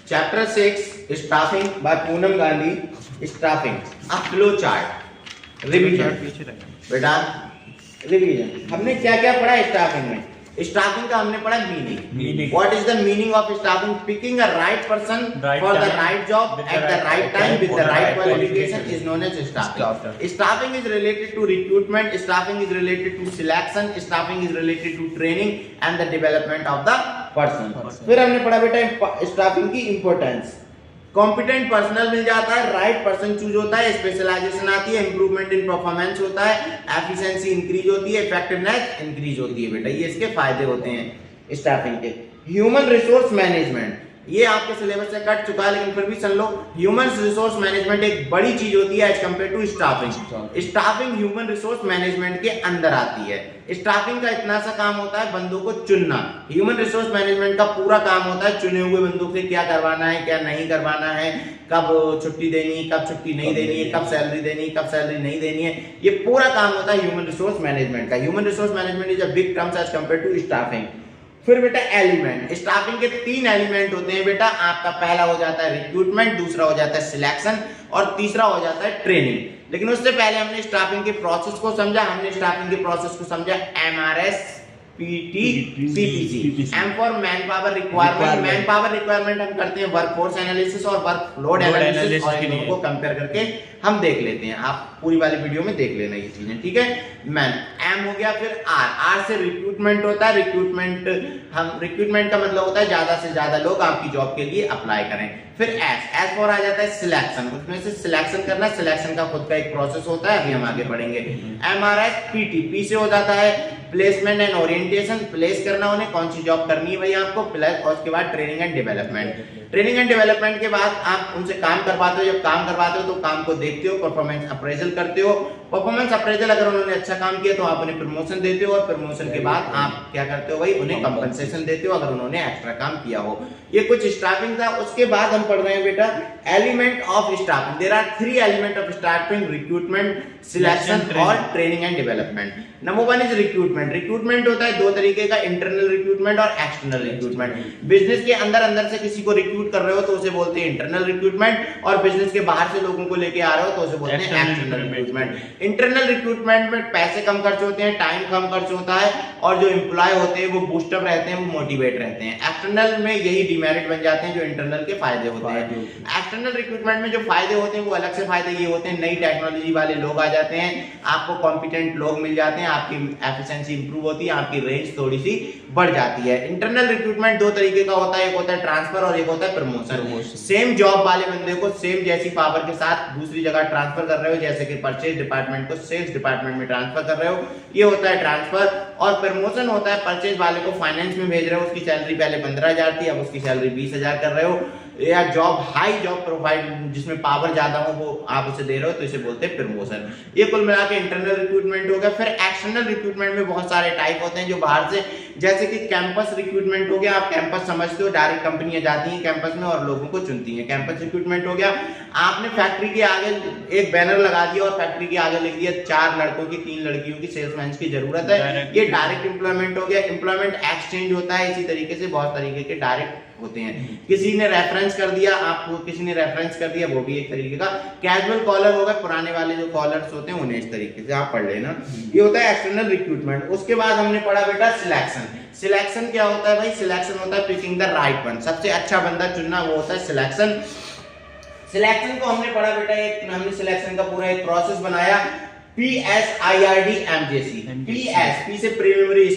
Chapter 6 Staffing by Poonam Gandhi. Staffing a flow chart. Revision. बेटा revision हमने क्या क्या पढ़ा स्टाफिंग में? स्टाफिंग का हमने पढ़ा meaning. What is the meaning of staffing? Picking a right person for the right job at the right time with the right qualification is known as staffing. Staffing is related to recruitment. Staffing is related to selection. Staffing is related to training and the development of the person. फिर हमने पढ़ा बेटा staffing की importance. Competent personal मिल जाता है, right person choose होता है, specialisation आती है, इंप्रूवमेंट इन परफॉर्मेंस होता है, एफिशिएंसी इंक्रीज होती है, इफेक्टिवनेस इंक्रीज होती है. बेटा ये इसके फायदे होते हैं स्टाफिंग के. ह्यूमन रिसोर्स मैनेजमेंट ये आपके सिलेबस से कट चुका है, लेकिन फिर भी सुन लो. ह्यूमन रिसोर्स मैनेजमेंट एक बड़ी चीज होती है as compare to staffing. Staffing human resource management के अंदर आती है. स्टाफिंग का इतना सा काम होता है बंदों को चुनना. ह्यूमन रिसोर्स मैनेजमेंट का पूरा काम होता है चुने हुए बंदों से क्या करवाना है, क्या नहीं करवाना है, कब छुट्टी देनी है, कब छुट्टी नहीं देनी है, कब सैलरी देनी है, कब सैलरी नहीं देनी है. ये पूरा काम होता है ह्यूमन रिसोर्स मैनेजमेंट का. Human resource management is a big terms as compare to staffing. फिर बेटा एलिमेंट. स्टाफिंग के 3 एलिमेंट होते हैं बेटा. आपका पहला हो जाता है रिक्रूटमेंट, दूसरा हो जाता है सिलेक्शन और तीसरा हो जाता है ट्रेनिंग. लेकिन उससे पहले हमने स्टाफिंग के प्रोसेस को समझा. हमने स्टाफिंग के प्रोसेस को समझा MRS PT CPC. M for man power requirement. Man power requirement हम करते हैं वर्कफोर्स एनालिसिस और वर्कलोड एनालिसिस, और इन दोनों को कंपेयर करके हम देख लेते हैं. आप पूरी वाली वीडियो में देख लेना ये चीजें, ठीक है. मैन एम हो गया. फिर आर से रिक्रूटमेंट होता है. रिक्रूटमेंट का मतलब होता है ज्यादा से ज्यादा लोग आपकी जॉब के लिए अप्लाई करें. फिर एस फॉर आ जाता है सिलेक्शन. उसमें से सिलेक्शन करना. सिलेक्शन का खुद का एक प्रोसेस होता है, अभी हम आगे बढ़ेंगे. MRS PT. पी से हो जाता है प्लेसमेंट एंड ओरिएंटेशन. प्लेस करना उन्हें कौन सी जॉब करनी है भाई आपको, प्लस और उसके बाद training and development. Training and development के बाद आप उनसे काम करवाते हो. जब काम करवाते हो तो काम को देखते हो, परफॉर्मेंस अप्रेजल करते हो. परफॉर्मेंस अप्रेजल अगर उन्होंने अच्छा काम किया तो आप उन्हें प्रमोशन देते हो, और प्रमोशन के बाद आप क्या करते हो भाई, उन्हें कंपनसेशन देते हो अगर उन्होंने एक्स्ट्रा काम किया हो. ये कुछ स्टाफिंग था. उसके बाद हम पढ़ रहे हैं बेटा element of staffing. There are 3 element of staffing: recruitment, selection और training and development. Number 1 is recruitment. Recruitment होता है 2 तरीके का, इंटरनल रिक्रूटमेंट और एक्सटर्नल रिक्रूटमेंट. बिजनेस के अंदर से किसी को रिक्रूट कर रहे हो तो उसे बोलते हैं इंटरनल रिक्रूटमेंट, और बिजनेस के बाहर से लोगों को लेके आ रहे हो तो उसे बोलते हैं एक्सटर्नल रिक्रूटमेंट. इंटरनल रिक्रूटमेंट में पैसे कम खर्च होते हैं, टाइम कम खर्च होता है, और जो एम्प्लॉय होते हैं वो बूस्टअप रहते हैं, वो मोटिवेट रहते हैं. एक्सटर्नल में यही डिमेरिट बन जाते हैं जो इंटरनल के फायदे होते हैं. एक्सटर्नल रिक्रूटमेंट में जो फायदे होते हैं वो अलग से फायदे ये होते हैं, नई टेक्नोलॉजी वाले लोग आ जाते हैं, आपको कॉम्पिटेंट लोग मिल जाते हैं, आपकी एफिशिएंसी इंप्रूव होती है, आपकी रेंज थोड़ी सी बढ़ जाती है. इंटरनल रिक्रूटमेंट 2 तरीके का होता है, एक होता है ट्रांसफर और एक होता है प्रमोशन. सेम जॉब वाले बंदे को सेम जैसी पावर के साथ दूसरी जगह ट्रांसफर कर रहे हो, जैसे कि परचेज डिपार्टमेंट को सेल्स डिपार्टमेंट में ट्रांसफर कर रहे हो, ये होता है ट्रांसफर. और प्रमोशन होता है परचेज वाले को फाइनेंस में भेज रहे हो, उसकी सैलरी पहले 15,000 थी, अब उसकी सैलरी 20,000 कर रहे हो, या जॉब हाई जॉब प्रोफाइल जिसमें पावर ज्यादा हो वो आप उसे दे रहे हो, तो इसे बोलते हैं प्रमोशन. ये कुल मिला के इंटरनल रिक्रूटमेंट हो गया. फिर एक्सटर्नल रिक्रूटमेंट में बहुत सारे टाइप होते हैं जो बाहर से, जैसे कि कैंपस रिक्रूटमेंट हो गया. आप कैंपस समझते हो, डायरेक्ट कंपनियां जाती हैं कैंपस में और लोगों को चुनती हैं. कैंपस रिक्रूटमेंट हो गया, आपने फैक्ट्री के आगे एक बैनर लगा दिया और फैक्ट्री के आगे लिख दिया 4 लड़कों की 3 लड़कियों की सेल्समैन की जरूरत है, ये डायरेक्ट एम्प्लॉयमेंट हो गया. एम्प्लॉयमेंट एक्सचेंज होता है. इसी तरीके से बहुत तरीके के डायरेक्ट होते हैं. किसी ने रेफरेंस कर दिया आपको, किसी ने रेफरेंस कर दिया, वो भी एक तरीके का. कैजुअल कॉलर हो गए, पुराने वाले जो कॉलर्स होते हैं उन्हें इस तरीके से आप पढ़ लेना. ये होता है एक्सटर्नल रिक्रूटमेंट. उसके बाद हमने पढ़ा बेटा सिलेक्शन. सिलेक्शन क्या होता है भाई? सिलेक्शन होता है पिकिंग द राइट वन, सबसे अच्छा बंदा चुनना, वो होता है सिलेक्शन. सिलेक्शन को हमने पढ़ा बेटा, एक हमने सिलेक्शन का पूरा एक प्रोसेस बनाया. PSIRD MJC. P से प्रीलिमिनरी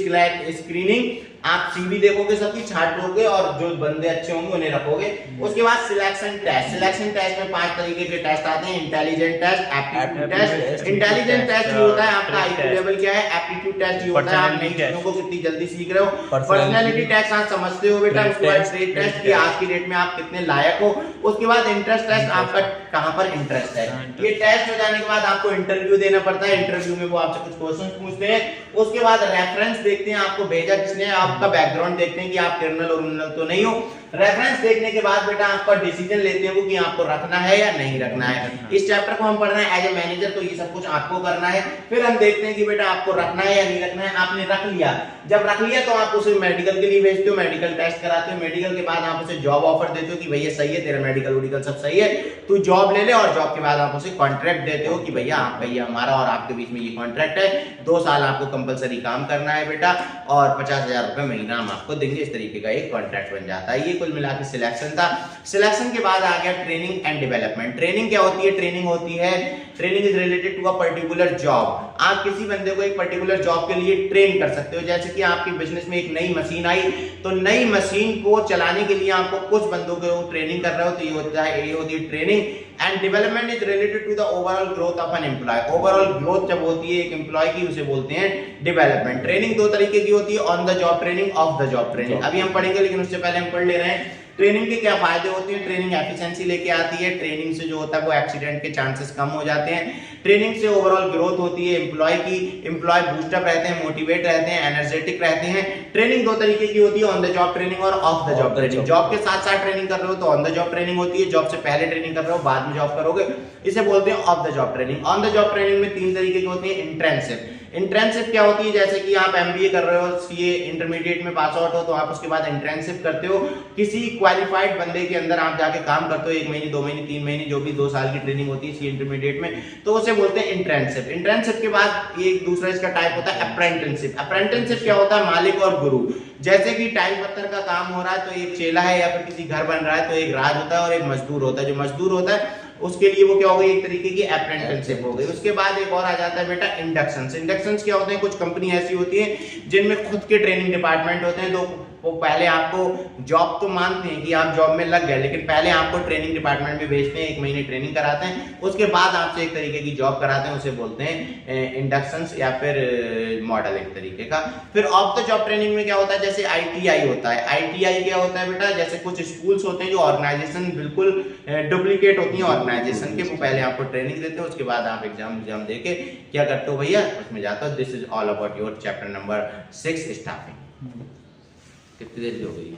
स्क्रीनिंग. आप सीवी देखोगे, सबकी छांटोगे और जो बंदे अच्छे होंगे उन्हें रखोगे. उसके बाद सिलेक्शन टेस्ट. सिलेक्शन टेस्ट में 5 तरीके के टेस्ट आते हैं: intelligent test, aptitude test. Intelligent test ये होता है आपका आईक्यू लेवल क्या है. एप्टीट्यूड टेस्ट ये होता है आप नई चीजों को कितनी जल्दी सीख रहे हो. पर्सनालिटी टेस्ट आप समझते हो बेटा. उसके बाद ट्रेड टेस्ट कि आज की डेट में आप कितने लायक हो. उसके बाद इंटरेस्ट टेस्ट, आपका कहां पर इंटरेस्ट है. ये टेस्ट हो जाने के बाद आपको इंटरव्यू देना पड़ता है. इंटरव्यू में वो आपसे कुछ क्वेश्चंस पूछते हैं. उसके बाद रेफरेंस देखते हैं आपको भेजा किसने, आपका बैकग्राउंड देखते हैं कि आप क्रिमिनल और क्रिमिनल तो नहीं हो. रेफरेंस देखने के बाद बेटा आपका डिसीजन लेते हैं वो कि आपको रखना है या नहीं रखना है। इस चैप्टर को हम पढ़ रहे हैं एज ए मैनेजर, तो ये सब कुछ आपको करना है। फिर हम देखते हैं कि बेटा आपको रखना है या नहीं रखना है। आपने रख लिया, जब रख लिया तो आप उसे मेडिकल के लिए भेजते हो, मेडिकल टेस्ट कराते हो, मेडिकल के बाद आप उसे जॉब ऑफर देते हो कि भैया सही है, तेरा मेडिकल वोडिकल सब सही है, तू जॉब ले ले, और जॉब के बाद आप उसे कॉन्ट्रैक्ट देते हो कि भैया आपका ये हमारा और आपके बीच में ये कॉन्ट्रैक्ट है, 2 साल आपको कंपलसरी काम करना है बेटा, और 50,000 रुपए महीना हम आपको देंगे। इस तरीके का एक कॉन्ट्रैक्ट बन जाता है। ये कुल मिला के सिलेक्शन था। सिलेक्शन के बाद आ गया ट्रेनिंग एंड डेवलपमेंट। ट्रेनिंग क्या होती है? ट्रेनिंग होती है, training is related to a particular job. आप किसी बंदे को एक पर्टिकुलर जॉब के लिए ट्रेन कर सकते हो। जैसे कि आपके बिजनेस में एक नई मशीन आई, तो नई मशीन को चलाने के लिए आपको कुछ बंदों को ट्रेनिंग कर रहे हो, तो ये होती है training. And development is related to the overall growth of an employee. Overall growth जब होती है एक एम्प्लॉय की, उसे बोलते हैं डेवलपमेंट। ट्रेनिंग 2 तरीके की होती है, on the job training, of the job training. अभी हम पढ़ेंगे, लेकिन उससे पहले हम पढ़ ले रहे हैं ट्रेनिंग के क्या फायदे होते हैं। ट्रेनिंग एफिशिएंसी लेके आती है, ट्रेनिंग से जो होता है वो एक्सीडेंट के चांसेस कम हो जाते हैं। ट्रेनिंग से ओवरऑल ग्रोथ होती है एम्प्लॉय की, एम्प्लॉय बूस्टअप रहते हैं, मोटिवेट रहते हैं, एनर्जेटिक रहते हैं। ट्रेनिंग 2 तरीके की होती है, ऑन द जॉब ट्रेनिंग और of the job training. Job के साथ साथ ट्रेनिंग कर रहे हो तो ऑन द जॉब ट्रेनिंग होती है, जॉब से पहले ट्रेनिंग कर रहे हो बाद में जॉब करोगे, इसे बोलते हैं of the job training. On the job training में 3 तरीके की होती है। इंट्रेंसिव, इंट्रेंसिव क्या होती है? जैसे कि आप एमबीए कर रहे हो, सीए इंटरमीडिएट में पास आउट हो, तो आप उसके बाद इंट्रेंसिव करते हो, किसी क्वालिफाइड बंदे के अंदर आप जाके काम करते हो, 1 महीने 2 महीने 3 महीने, जो भी 2 साल की ट्रेनिंग होती है सीए इंटरमीडिएट में, तो उसे बोलते हैं इंट्रेंसिव। इंट्रेंसिव के बाद एक दूसरा इसका टाइप होता है अप्रेंटिसशिप। अप्रेंटिसशिप क्या होता है? मालिक और गुरु। जैसे कि टाइल पत्थर का काम हो रहा है तो एक चेला है, या फिर किसी घर बन रहा है तो एक राज होता है और एक मजदूर होता है। जो मजदूर होता है उसके लिए वो क्या हो गई? एक तरीके की अप्रेंटिसशिप हो गई। उसके बाद एक और आ जाता है बेटा इंडक्शंस। इंडक्शंस क्या होते हैं? कुछ कंपनी ऐसी होती है जिनमें खुद के ट्रेनिंग डिपार्टमेंट होते हैं, तो वो पहले आपको जॉब तो मानते हैं कि आप जॉब में लग गए, लेकिन पहले आपको ट्रेनिंग डिपार्टमेंट में भेजते हैं, 1 महीने ट्रेनिंग कराते हैं, उसके बाद आपसे एक तरीके की जॉब कराते हैं, उसे बोलते हैं इंडक्शंस या फिर मॉडल एक तरीके का। फिर ऑफ द जॉब ट्रेनिंग में क्या होता है? जैसे आईटीआई होता है। आईटीआई क्या होता है बेटा? जैसे कुछ स्कूल्स होते हैं जो ऑर्गेनाइजेशन बिल्कुल डुप्लीकेट होती है ऑर्गेनाइजेशन के, वो पहले आपको ट्रेनिंग देते हैं, उसके बाद आप एग्जाम दे के क्या करते हो भैया, उसमें जाते हो। This is all about your chapter number 6 staffing. कितनी देर की हो गई?